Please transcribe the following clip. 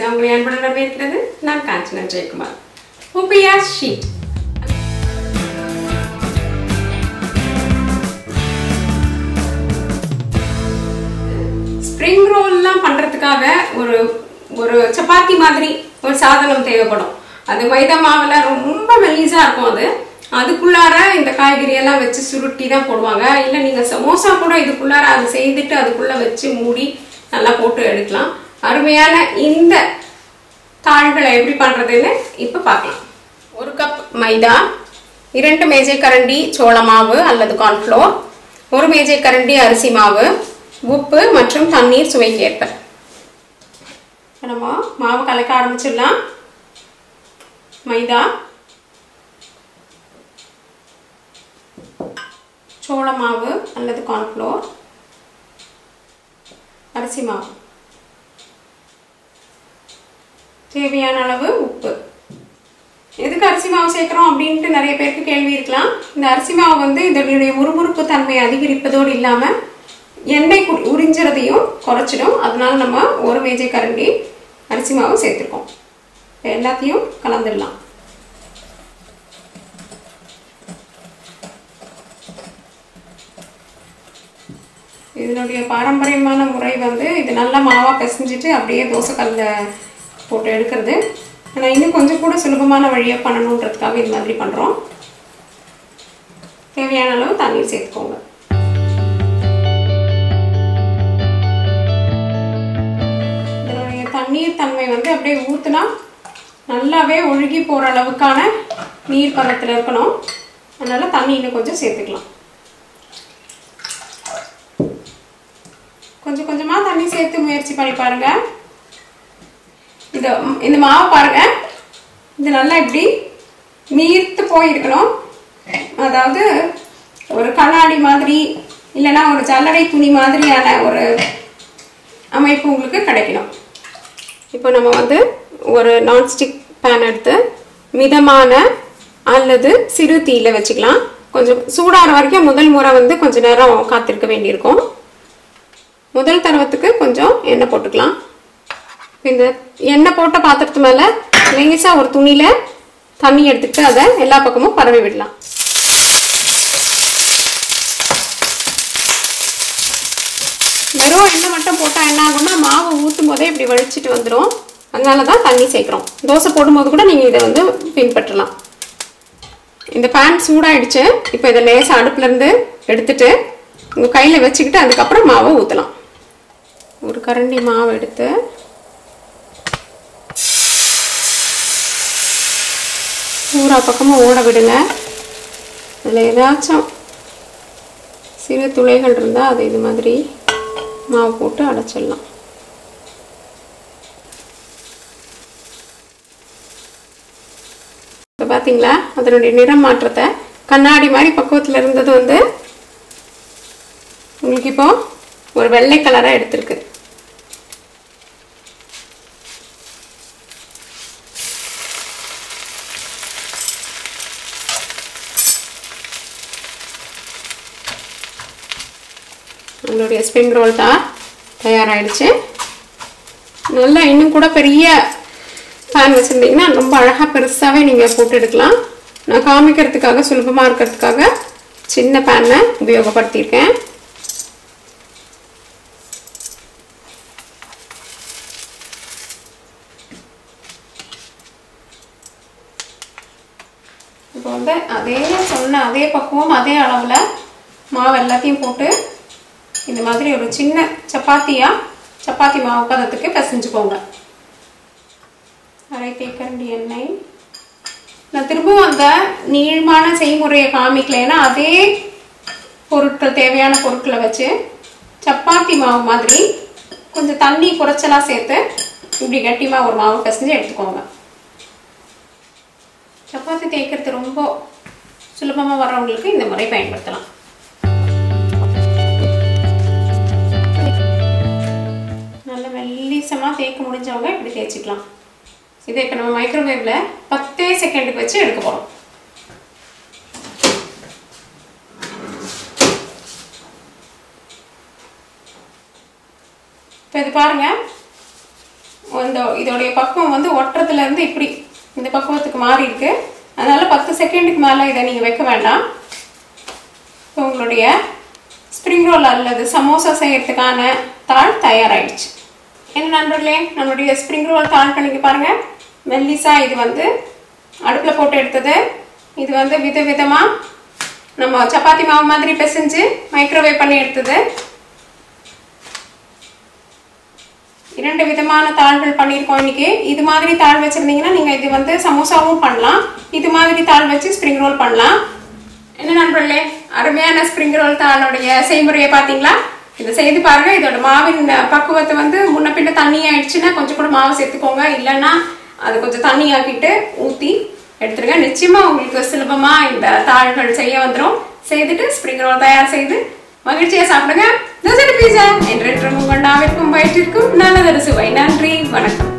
பீஸா உங்களை அன்புடன் வரவேற்கிறது. நான் காஞ்சனா ஜெயக்குமார். உப்பியா ஷீட் ஸ்ப்ரிங் ரோல்லாம் பண்றதுக்காக ஒரு ஒரு சப்பாத்தி மாதிரி ஒரு சாதனம் தேவைப்படும். அது மைதா மாவுல ரொம்ப மெல்லிசா இருக்கும். அதுக்குள்ளார இந்த காய்கறி எல்லாம் வச்சு சுருட்டி தான் போடுவாங்க. இல்லை நீங்க சமோசா கூட இதுக்குள்ளார அதை செய்துட்டு அதுக்குள்ள வச்சு மூடி நல்லா போட்டு எடுக்கலாம். அருமையான இந்த தாள்களை எப்படி பண்றதுன்னு இப்ப பார்க்கலாம். 1 கப் மைதா, 2 மேஜை கரண்டி சோள மாவு அல்லது கார்ன்ஃப்ளோர், 1 மேஜை கரண்டி அரிசி மாவு, உப்பு மற்றும் தண்ணீர் சுவைக்கேற்ப. நம்ம மாவு கலக்க ஆரம்பிச்சிடலாம். மைதா, சோள மாவு அல்லது கார்ன்ஃப்ளோர், அரிசி மாவு, தேவையான அளவு உப்பு. எதுக்கு அரிசி மாவு சேர்க்கிறோம் அப்படின்ட்டு நிறைய பேருக்கு கேள்வி இருக்கலாம். இந்த அரிசி மாவு வந்து இதனுடைய முறுமுறுப்பு தன்மையை அதிகரிப்பதோடு இல்லாம எண்ணெய் உறிஞ்சுறதையும் குறைச்சிடும். அதனால நம்ம 1 மேஜை கரண்டி அரிசி மாவு சேர்த்துருக்கோம். எல்லாத்தையும் கலந்துடலாம். இதனுடைய பாரம்பரியமான முறை வந்து இது நல்லா மாவா பிசைஞ்சிட்டு அப்படியே தோசைக்கல்ல போட்டு எடுக்கிறது. ஆனால் இன்னும் கொஞ்சம் கூட சுலபமான வழியாக பண்ணணுன்றதுக்காக இது மாதிரி பண்ணுறோம். தேவையான அளவு தண்ணீர் சேர்த்துக்கோங்க. இதனுடைய தண்ணீர் தன்மை வந்து அப்படியே ஊற்றுனா நல்லாவே ஒழுகி போகிற அளவுக்கான நீர் பதத்தில் இருக்கணும். அதனால் தண்ணி இன்னும் கொஞ்சம் சேர்த்துக்கலாம். கொஞ்சம் கொஞ்சமாக தண்ணி சேர்த்து முயற்சி பண்ணி பாருங்க. இந்த மாவு பாருங்க, இது நல்லா இப்படி நீர்த்து போயிருக்கணும். அதாவது ஒரு கண்ணாடி மாதிரி இல்லைன்னா ஒரு ஜல்லடை துணி மாதிரியான ஒரு அமைப்பு உங்களுக்கு கிடைக்கணும். இப்போ நம்ம வந்து ஒரு நான்ஸ்டிக் பேன் எடுத்து மிதமான அல்லது சிறு தீயில வச்சுக்கலாம். கொஞ்சம் சூடான வரைக்கும் முதல் முறை வந்து கொஞ்சம் நேரம் காத்திருக்க வேண்டியிருக்கும். முதல் தடவத்துக்கு கொஞ்சம் எண்ணெய் போட்டுக்கலாம். இந்த எண்ணெய் போட்ட பாத்திரத்து மேலே லேசாக ஒரு துணியில் தண்ணி எடுத்துட்டு அதை எல்லா பக்கமும் பரவி விடலாம். வெறும் எண்ணெய் மட்டும் போட்டால் என்ன ஆகும்னா மாவு ஊற்றும் போதே இப்படி வலிச்சிட்டு வந்துடும். அதனால தான் தண்ணி சேர்க்குறோம். தோசை போடும்போது கூட நீங்கள் இதை வந்து பின்பற்றலாம். இந்த பேன் சூடாயிடுச்சு. இப்போ இதை லேசாக அடுப்புலேருந்து எடுத்துட்டு உங்கள் கையில் வச்சுக்கிட்டு அதுக்கப்புறம் மாவை ஊற்றலாம். ஒரு கரண்டி மாவு எடுத்து பூரா பக்கமும் ஓட விடுங்க. அதில் ஏதாச்சும் சிறு துளைகள் இருந்தால் அதை இது மாதிரி மாவு போட்டு அடைச்சிடலாம். இப்போ பார்த்தீங்களா அதனுடைய நிறம் மாற்றத்தை? கண்ணாடி மாதிரி பக்குவத்தில் இருந்தது வந்து உங்களுக்கு இப்போ ஒரு வெள்ளை கலராக எடுத்திருக்கு. உங்களுடைய ஸ்ப்ரிங் ரோல் தான் தயாராகிடுச்சு. நல்லா இன்னும் கூட பெரிய பேன் வச்சுருந்தீங்கன்னா ரொம்ப அழகாக பெருசாகவே நீங்கள் போட்டு எடுக்கலாம். நான் காமிக்கிறதுக்காக சுலபமாக இருக்கிறதுக்காக சின்ன பேனை உபயோகப்படுத்தியிருக்கேன். இப்போ வந்து அதே பக்குவம் அதே அளவில் மாவு எல்லாத்தையும் போட்டு இந்த மாதிரி ஒரு சின்ன சப்பாத்தி மாவு பதத்துக்கு பிசைஞ்சுக்கோங்க. அரை தேக்கரண்டி எண்ணெய். நான் திரும்பவும் அந்த நீளமான செய்முறையை காமிக்கல. ஏன்னா அதே பொருட்கள் தேவையான பொருட்களை வச்சு சப்பாத்தி மாவு மாதிரி கொஞ்சம் தண்ணி குறைச்சலாக சேர்த்து இப்படி கட்டிமாக ஒரு மாவு பிசைஞ்சு எடுத்துக்கோங்க. சப்பாத்தி தேய்க்கிறது ரொம்ப சுலபமாக வர்றவங்களுக்கு இந்த முறை பயன்படுத்தலாம். நல்ல மெல்லிசமாக தேய்க்க முடிஞ்சவங்க இப்படி தேய்ச்சிக்கலாம். இதை இப்போ நம்ம மைக்ரோவேவில் 10 செகண்டுக்கு வச்சு எடுக்க போகிறோம். இப்போ இது பாருங்கள், இதோடைய பக்குவம் வந்து ஒட்டுறதுல இருந்து இப்படி இந்த பக்குவத்துக்கு மாறி இருக்கு. அதனால 10 செகண்டுக்கு மேலே இதை நீங்கள் வைக்க வேண்டாம். உங்களுடைய ஸ்ப்ரிங் ரோல் அல்லது சமோசா செய்யறதுக்கான தாள் தயாராகிடுச்சு. என்ன நண்பர்களே, நம்மளுடைய ஸ்ப்ரிங் ரோல் தாள் பண்ணிக்க பாருங்கள். மெல்லிசா இது வந்து அடுப்பில் போட்டு எடுத்தது. இது வந்து விதவிதமாக நம்ம சப்பாத்தி மாவு மாதிரி பிசைஞ்சு மைக்ரோவேவ் பண்ணி எடுத்தது. 2 விதமான தாள்கள் பண்ணியிருக்கோம் இன்னைக்கு. இது மாதிரி தாள் வச்சுருந்தீங்கன்னா நீங்கள் இது வந்து சமோசாவும் பண்ணலாம். இது மாதிரி தாள் வச்சு ஸ்ப்ரிங் ரோல் பண்ணலாம். என்ன நண்பர்களே, அருமையான ஸ்ப்ரிங் ரோல் தாளுடைய செய்முறையை பார்த்தீங்களா? இதை செய்து பாருங்கள். இதோட மாவின் பக்குவத்தை வந்து முன்ன பின்ன தண்ணி ஆயிடுச்சுன்னா கொஞ்சம் கூட மாவு சேர்த்துக்கோங்க. இல்லைன்னா அது கொஞ்சம் தண்ணி ஆக்கிட்டு ஊற்றி எடுத்துருங்க. நிச்சயமாக உங்களுக்கு சுலபமாக இந்த தாள்கள் செய்ய வந்துடும். செய்துட்டு ஸ்ப்ரிங் ரோல் தயார் செய்து மகிழ்ச்சியாக சாப்பிடுங்க. பீஸா என்று உங்கள் நாவிற்கும் வயிற்றிற்கும் நல்லதொரு சுவை. நன்றி, வணக்கம்.